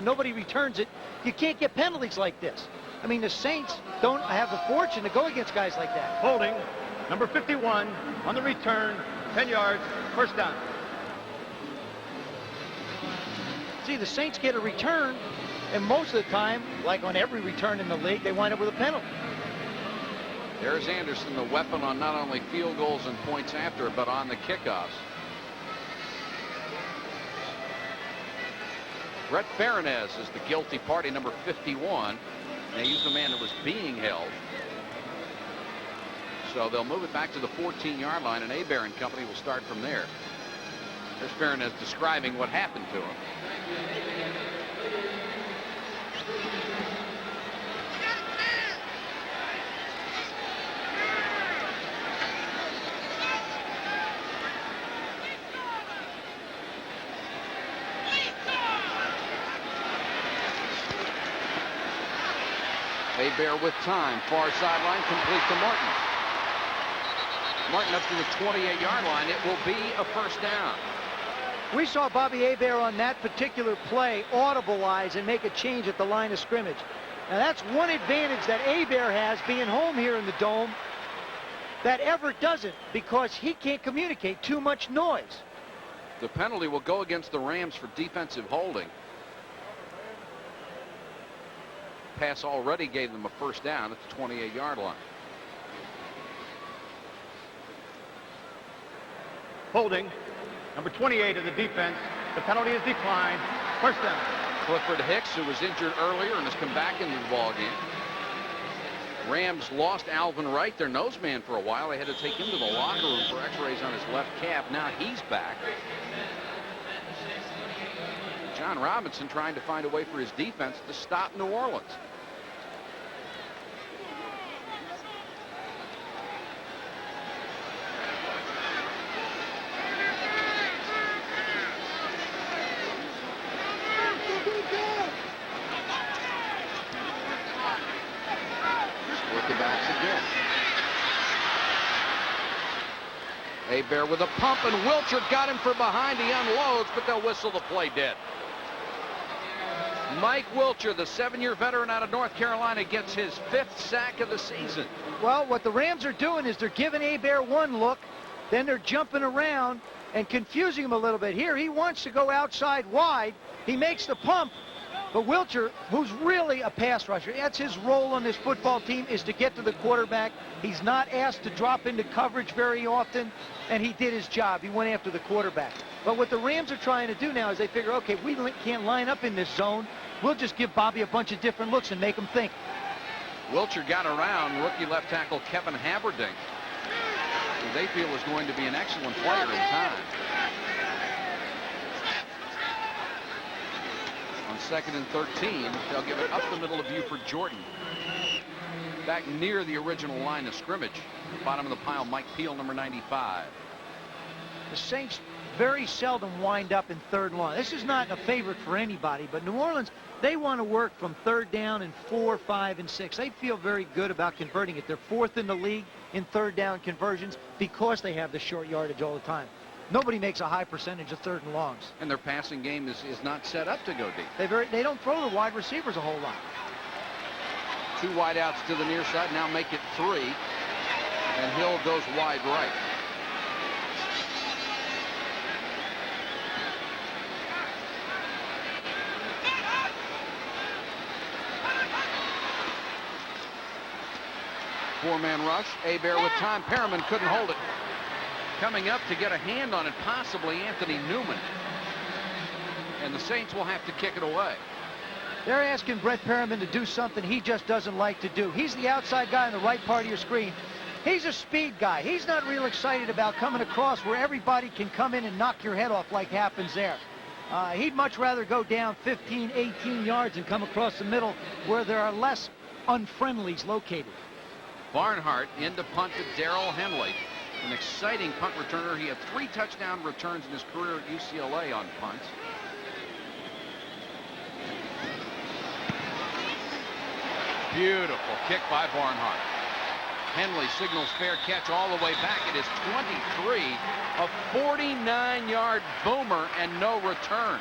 and nobody returns it, you can't get penalties like this. I mean, the Saints don't have the fortune to go against guys like that. Holding, number 51, on the return, 10 yards, first down. See, the Saints get a return, and most of the time, like on every return in the league, they wind up with a penalty. There's Anderson, the weapon on not only field goals and points after, but on the kickoffs. Brett Farinez is the guilty party, number 51. They used the man that was being held. So they'll move it back to the 14-yard line, and Hebert and company will start from there. There's Farinez describing what happened to him. Hebert with time, far sideline, complete to Martin. Martin up to the 28-yard line. It will be a first down. We saw Bobby Hebert on that particular play audibilize and make a change at the line of scrimmage. Now that's one advantage that Hebert has being home here in the Dome that Everett doesn't, because he can't communicate. Too much noise. The penalty will go against the Rams for defensive holding. Pass already gave them a first down at the 28-yard line. Holding, number 28 of the defense. The penalty is declined. First down. Clifford Hicks, who was injured earlier and has come back into the ball game. Rams lost Alvin Wright, their nose man, for a while. They had to take him to the locker room for x-rays on his left calf. Now he's back. John Robinson trying to find a way for his defense to stop New Orleans. Hebert with a pump, and Wilcher got him from behind. He unloads, but they'll whistle the play dead. Mike Wilcher, the 7-year veteran out of North Carolina, gets his 5th sack of the season. Well, what the Rams are doing is they're giving Hebert one look, then they're jumping around and confusing him a little bit. Here, he wants to go outside wide. He makes the pump, but Wilcher, who's really a pass rusher, that's his role on this football team, is to get to the quarterback. He's not asked to drop into coverage very often, and he did his job. He went after the quarterback. But what the Rams are trying to do now is they figure, okay, we can't line up in this zone. We'll just give Bobby a bunch of different looks and make him think. Wilcher got around rookie left tackle Kevin Haberdink, who they feel is going to be an excellent player in time. On 2nd and 13, they'll give it up the middle of Buford Jordan. Back near the original line of scrimmage. Bottom of the pile, Mike Peel, number 95. The Saints very seldom wind up in third and long. This is not a favorite for anybody, but New Orleans, they want to work from third down and 4, 5, and 6. They feel very good about converting it. They're 4th in the league in third down conversions because they have the short yardage all the time. Nobody makes a high percentage of third and longs. And their passing game is not set up to go deep. They don't throw the wide receivers a whole lot. 2 wideouts to the near side, now make it 3. And Hill goes wide right. Four-man rush. Hebert with time. Perriman couldn't hold it. Coming up to get a hand on it, possibly Anthony Newman. And the Saints will have to kick it away. They're asking Brett Perriman to do something he just doesn't like to do. He's the outside guy on the right part of your screen. He's a speed guy. He's not real excited about coming across where everybody can come in and knock your head off like happens there. He'd much rather go down 15, 18 yards and come across the middle where there are less unfriendlies located. Barnhart in to punt to Darrell Henley. An exciting punt returner. He had 3 touchdown returns in his career at UCLA on punts. Beautiful kick by Barnhart. Henley signals fair catch all the way back. It is 23, a 49-yard boomer and no return.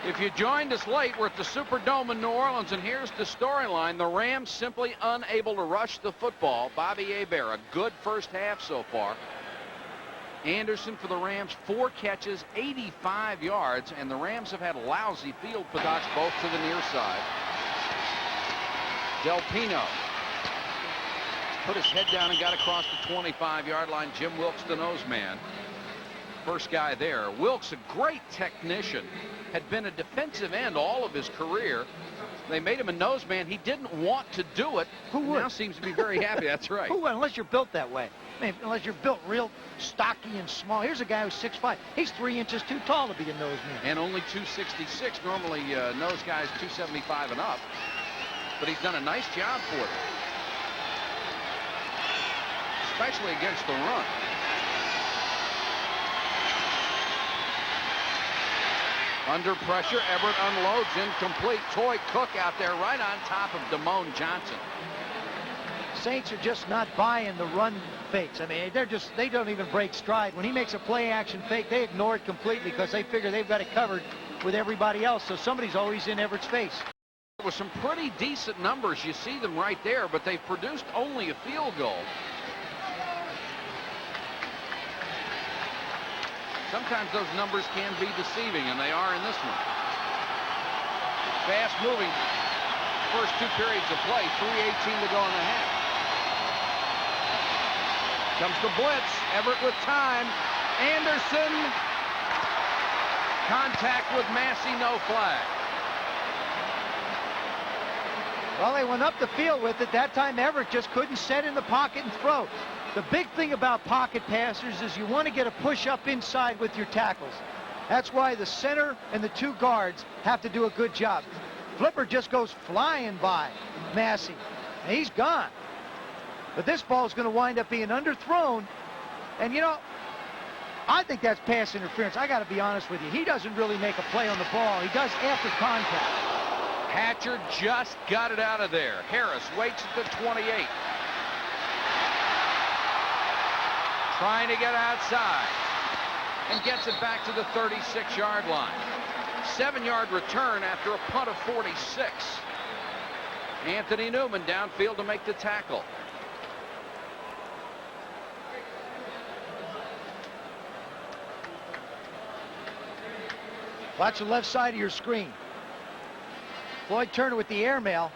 If you joined us late, we're at the Superdome in New Orleans, and here's the storyline. The Rams simply unable to rush the football. Bobby Hebert, a good first half so far. Anderson for the Rams, 4 catches, 85 yards, and the Rams have had lousy field position, both to the near side. Del Pino put his head down and got across the 25-yard line. Jim Wilkes, the nose man. First guy there. Wilkes, a great technician, had been a defensive end all of his career. They made him a nose man. He didn't want to do it. Who would? Now seems to be very happy. That's right. Who would, unless you're built that way? I mean, unless you're built real stocky and small. Here's a guy who's 6'5". He's 3 inches too tall to be a nose man. And only 266. Normally, nose guys 275 and up. But he's done a nice job for them, especially against the run. Under pressure, Everett unloads, incomplete. Toy Cook out there right on top of Damone Johnson. Saints are just not buying the run fakes. I mean, they don't even break stride. When he makes a play action fake, they ignore it completely because they figure they've got it covered with everybody else. So somebody's always in Everett's face. With some pretty decent numbers, you see them right there, but they've produced only a field goal. Sometimes those numbers can be deceiving, and they are in this one. Fast moving first 2 periods of play, 3:18 to go in the half. Comes the blitz. Everett with time. Anderson. Contact with Massey, no flag. Well, they went up the field with it. That time Everett just couldn't set in the pocket and throw. The big thing about pocket passers is you want to get a push up inside with your tackles. That's why the center and the 2 guards have to do a good job. Flipper just goes flying by Massey. And he's gone. But this ball is going to wind up being underthrown. And, you know, I think that's pass interference. I got to be honest with you. He doesn't really make a play on the ball. He does after contact. Hatcher just got it out of there. Harris waits at the 28. Trying to get outside. And gets it back to the 36-yard line. 7-yard return after a punt of 46. Anthony Newman downfield to make the tackle. Watch the left side of your screen. Floyd Turner with the airmail.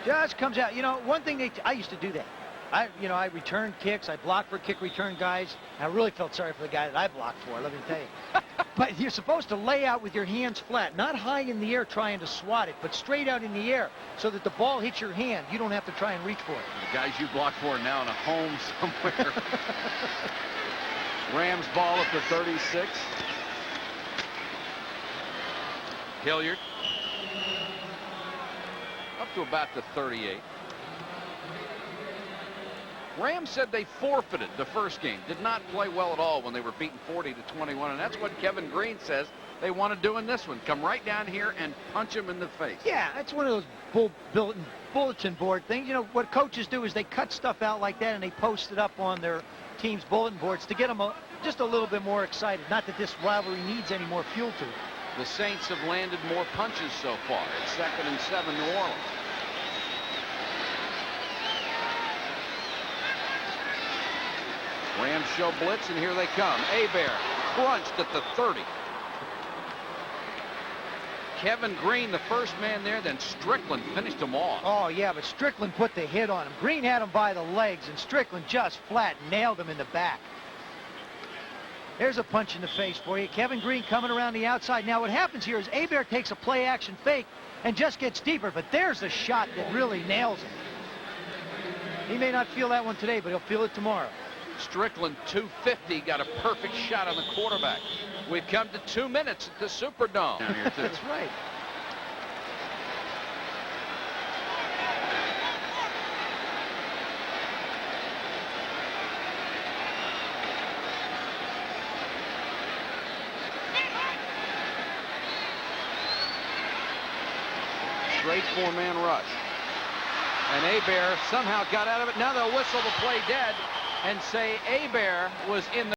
Just comes out. You know, one thing I used to do that. I returned kicks. I blocked for kick return guys. I really felt sorry for the guy that I blocked for, let me tell you. But you're supposed to lay out with your hands flat, not high in the air trying to swat it, but straight out in the air so that the ball hits your hand. You don't have to try and reach for it. The guys you blocked for are now in a home somewhere. Rams ball at the 36. Hilliard up to about the 38. Rams said they forfeited the first game, did not play well at all when they were beaten 40-21, and that's what Kevin Green says they want to do in this one. Come right down here and punch him in the face. Yeah, that's one of those bulletin board things. You know, what coaches do is they cut stuff out like that and they post it up on their team's bulletin boards to get them just a little bit more excited. Not that this rivalry needs any more fuel to it. The Saints have landed more punches so far. It's 2nd and 7, New Orleans. Rams show blitz, and here they come. Hebert crunched at the 30. Kevin Green, the first man there, then Strickland finished him off. Oh, yeah, but Strickland put the hit on him. Green had him by the legs, and Strickland just flat nailed him in the back. There's a punch in the face for you. Kevin Green coming around the outside. Now, what happens here is Hebert takes a play-action fake and just gets deeper, but there's a shot that really nails him. He may not feel that one today, but he'll feel it tomorrow. Strickland, 250, got a perfect shot on the quarterback. We've come to 2 minutes at the Superdome. Down here, too. That's right. Straight 4-man rush. And Hebert somehow got out of it. Now they'll whistle the play dead and say Hebert was in the